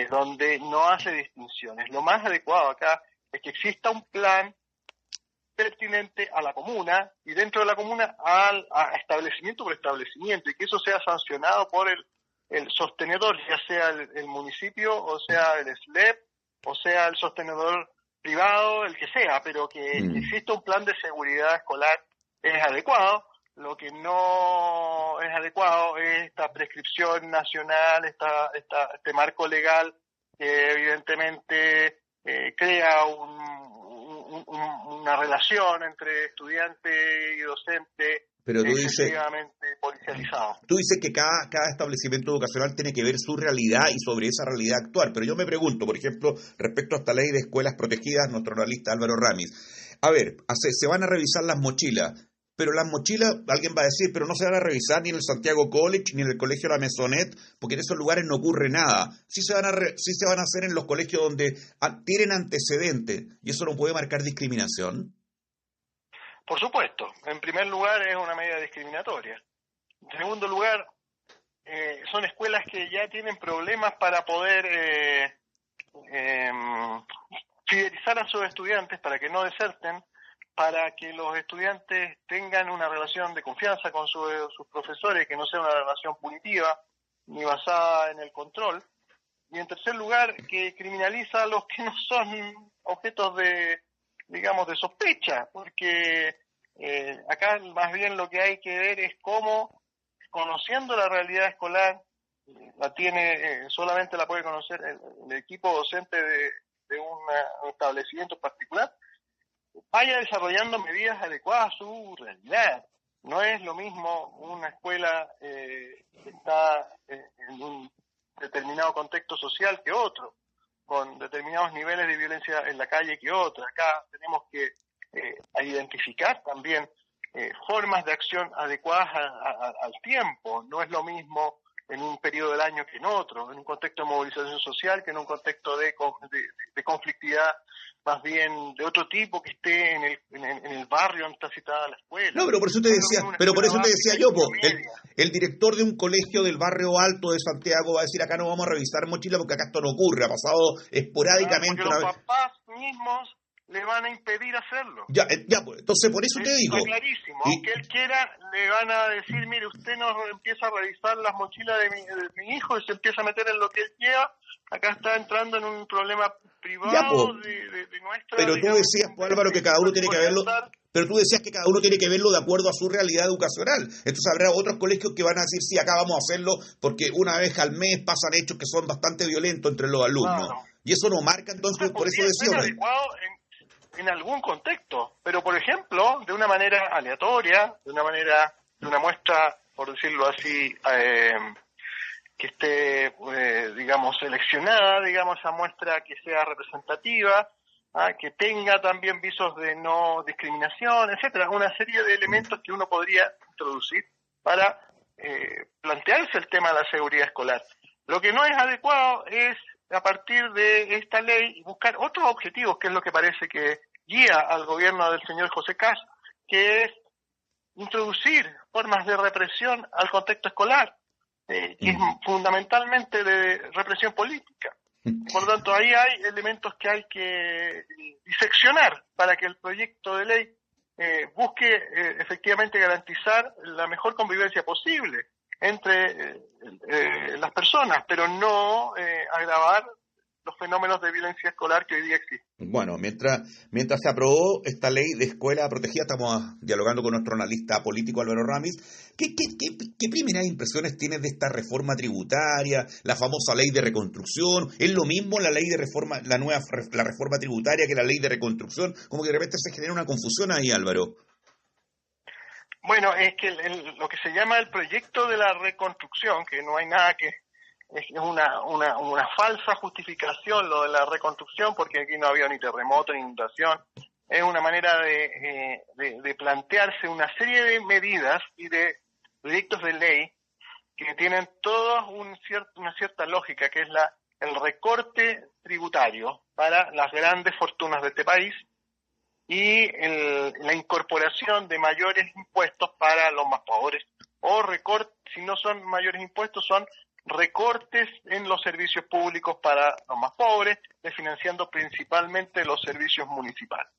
donde no hace distinciones. Lo más adecuado acá es que exista un plan pertinente a la comuna y dentro de la comuna a establecimiento por establecimiento, y que eso sea sancionado por el sostenedor, ya sea el municipio, o sea el SLEP, o sea el sostenedor privado, el que sea, pero que exista un plan de seguridad escolar es adecuado. Lo que no es adecuado es esta prescripción nacional, este marco legal que evidentemente crea una relación entre estudiante y docente excesivamente policializado. Tú dices que cada establecimiento educacional tiene que ver su realidad y sobre esa realidad actuar, pero yo me pregunto, por ejemplo, respecto a esta ley de escuelas protegidas, nuestro analista Álvaro Ramis, a ver, se van a revisar las mochilas, pero las mochilas, alguien va a decir, pero no se van a revisar ni en el Santiago College ni en el Colegio La Maisonette, porque en esos lugares no ocurre nada. Sí se van a hacer en los colegios donde tienen antecedentes, y eso no puede marcar discriminación. Por supuesto. En primer lugar, es una medida discriminatoria. En segundo lugar, son escuelas que ya tienen problemas para poder fidelizar a sus estudiantes para que no deserten, para que los estudiantes tengan una relación de confianza con sus profesores, que no sea una relación punitiva ni basada en el control. Y en tercer lugar, que criminaliza a los que no son objetos de sospecha, porque acá más bien lo que hay que ver es cómo, conociendo la realidad escolar, solamente la puede conocer el equipo docente de un establecimiento particular, vaya desarrollando medidas adecuadas a su realidad. No es lo mismo una escuela que está en un determinado contexto social que otro, con determinados niveles de violencia en la calle que otro. Acá tenemos que identificar también formas de acción adecuadas al tiempo. No es lo mismo en un periodo del año que en otro, en un contexto de movilización social que en un contexto de conflictividad más bien de otro tipo que esté en el barrio donde está citada la escuela. No, pero por eso te decía yo, el director de un colegio del barrio alto de Santiago va a decir, acá no vamos a revisar mochila porque acá esto no ocurre, ha pasado esporádicamente. Porque los papás mismos le van a impedir hacerlo. Ya, pues, entonces por eso te digo. Está clarísimo. Aunque él quiera, le van a decir, mire, usted no empieza a revisar las mochilas de mi hijo y se empieza a meter en lo que él lleva. Acá está entrando en un problema privado de nuestra... Pero tú decías, pues, Álvaro, que cada uno tiene que verlo... Pero tú decías que cada uno tiene que verlo de acuerdo a su realidad educacional. Entonces habrá otros colegios que van a decir, sí, acá vamos a hacerlo porque una vez al mes pasan hechos que son bastante violentos entre los alumnos. Claro. Y eso no marca, entonces, por eso decía... en algún contexto, pero por ejemplo, de una manera aleatoria, de una muestra, por decirlo así, que esté, seleccionada, esa muestra que sea representativa, que tenga también visos de no discriminación, etcétera, una serie de elementos que uno podría introducir para plantearse el tema de la seguridad escolar. Lo que no es adecuado es, a partir de esta ley, buscar otros objetivos, que es lo que parece que guía al gobierno del señor José Kast, que es introducir formas de represión al contexto escolar, que es fundamentalmente de represión política. Por lo tanto, ahí hay elementos que hay que diseccionar para que el proyecto de ley busque efectivamente garantizar la mejor convivencia posible entre las personas, pero no agravar los fenómenos de violencia escolar que hoy día existen. Bueno, mientras se aprobó esta ley de escuela protegida, estamos dialogando con nuestro analista político Álvaro Ramis. ¿Qué primeras impresiones tienes de esta reforma tributaria, la famosa ley de reconstrucción? ¿Es lo mismo la ley de reforma, la reforma tributaria que la ley de reconstrucción? Como que de repente se genera una confusión ahí, Álvaro. Bueno, es que lo que se llama el proyecto de la reconstrucción, que no hay nada que... Es una falsa justificación lo de la reconstrucción, porque aquí no había ni terremoto ni inundación. Es una manera de plantearse una serie de medidas y de proyectos de ley que tienen todos una cierta lógica, que es el recorte tributario para las grandes fortunas de este país y la incorporación de mayores impuestos para los más pobres. O si no son mayores impuestos, son recortes en los servicios públicos para los más pobres, desfinanciando principalmente los servicios municipales.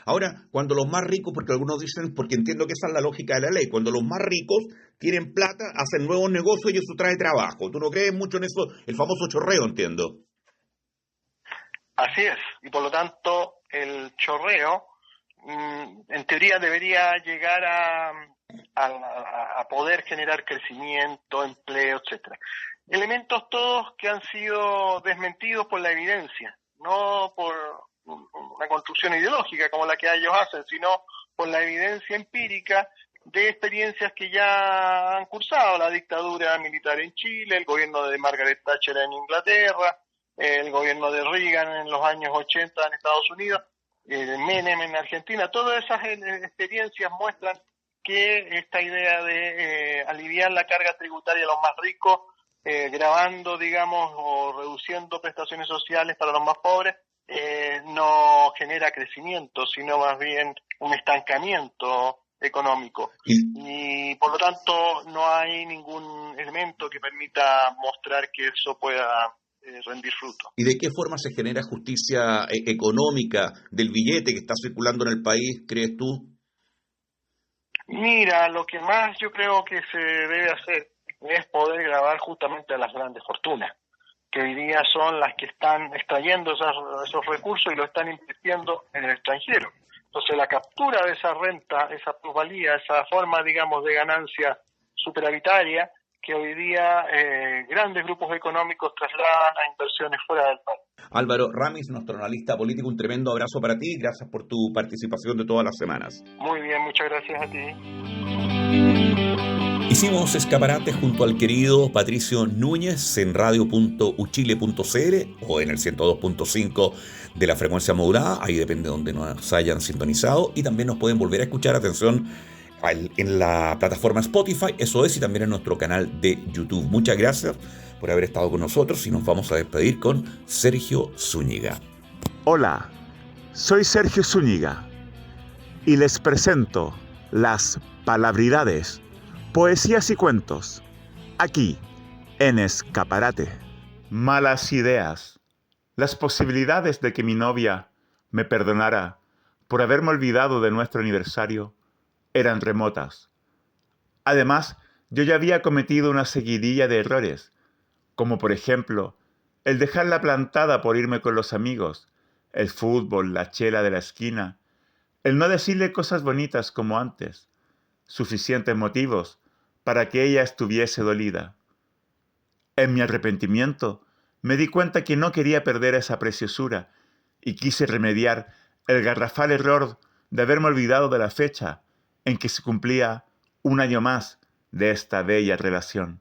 Ahora, cuando los más ricos, porque algunos dicen, porque entiendo que esa es la lógica de la ley, cuando los más ricos tienen plata, hacen nuevos negocios y eso trae trabajo. ¿Tú no crees mucho en eso? El famoso chorreo, entiendo. Así es, y por lo tanto el chorreo en teoría debería llegar a poder generar crecimiento, empleo, etcétera. Elementos todos que han sido desmentidos por la evidencia, no por una construcción ideológica como la que ellos hacen, sino por la evidencia empírica de experiencias que ya han cursado: la dictadura militar en Chile, el gobierno de Margaret Thatcher en Inglaterra, el gobierno de Reagan en los años 80 en Estados Unidos, Menem en Argentina. Todas esas experiencias muestran que esta idea de aliviar la carga tributaria a los más ricos, gravando, digamos, o reduciendo prestaciones sociales para los más pobres, no genera crecimiento, sino más bien un estancamiento económico. Y por lo tanto no hay ningún elemento que permita mostrar que eso pueda rendir fruto. ¿Y de qué forma se genera justicia económica del billete que está circulando en el país, crees tú? Mira, lo que más yo creo que se debe hacer es poder gravar justamente a las grandes fortunas, que hoy día son las que están extrayendo esos recursos y lo están invirtiendo en el extranjero. Entonces la captura de esa renta, esa plusvalía, esa forma, digamos, de ganancia superavitaria, que hoy día grandes grupos económicos trasladan a inversiones fuera del país. Álvaro Ramis, nuestro analista político, un tremendo abrazo para ti. Gracias por tu participación de todas las semanas. Muy bien, muchas gracias a ti. Hicimos escaparate junto al querido Patricio Núñez en radio.uchile.cl o en el 102.5 de la frecuencia modulada. Ahí depende de donde nos hayan sintonizado. Y también nos pueden volver a escuchar, atención, en la plataforma Spotify, eso es, y también en nuestro canal de YouTube. Muchas gracias por haber estado con nosotros y nos vamos a despedir con Sergio Zúñiga. Hola, soy Sergio Zúñiga y les presento las palabridades, poesías y cuentos, aquí en Escaparate. Malas ideas, las posibilidades de que mi novia me perdonara por haberme olvidado de nuestro aniversario eran remotas. Además, yo ya había cometido una seguidilla de errores, como por ejemplo, el dejarla plantada por irme con los amigos, el fútbol, la chela de la esquina, el no decirle cosas bonitas como antes, suficientes motivos para que ella estuviese dolida. En mi arrepentimiento, me di cuenta que no quería perder esa preciosura y quise remediar el garrafal error de haberme olvidado de la fecha en que se cumplía un año más de esta bella relación.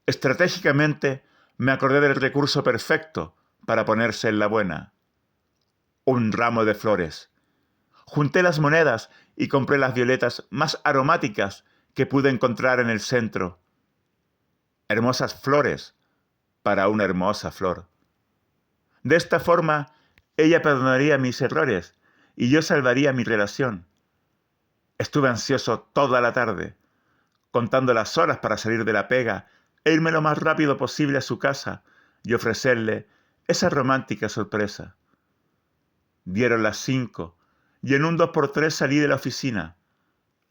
Estratégicamente me acordé del recurso perfecto para ponerse en la buena: un ramo de flores. Junté las monedas y compré las violetas más aromáticas que pude encontrar en el centro. hermosas flores para una hermosa flor. De esta forma, ella perdonaría mis errores y yo salvaría mi relación. Estuve ansioso toda la tarde, contando las horas para salir de la pega e irme lo más rápido posible a su casa y ofrecerle esa romántica sorpresa. Dieron las 5 y en un 2x3 salí de la oficina.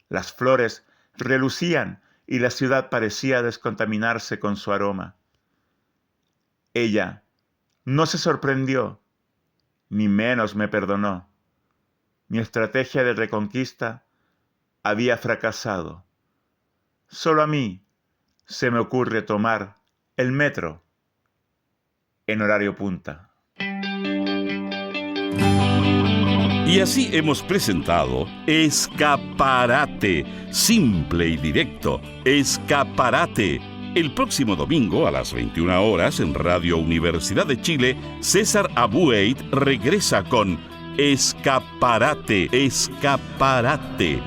Las flores relucían y la ciudad parecía descontaminarse con su aroma. Ella no se sorprendió, ni menos me perdonó. Mi estrategia de reconquista había fracasado. Solo a mí se me ocurre tomar el metro en horario punta. Y así hemos presentado Escaparate, simple y directo, Escaparate. El próximo domingo a las 21 horas en Radio Universidad de Chile, César Abueit regresa con Escaparate, Escaparate.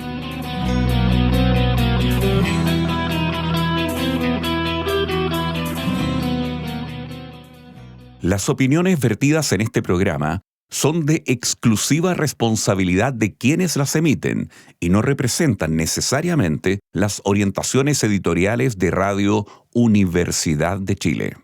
Las opiniones vertidas en este programa son de exclusiva responsabilidad de quienes las emiten y no representan necesariamente las orientaciones editoriales de Radio Universidad de Chile.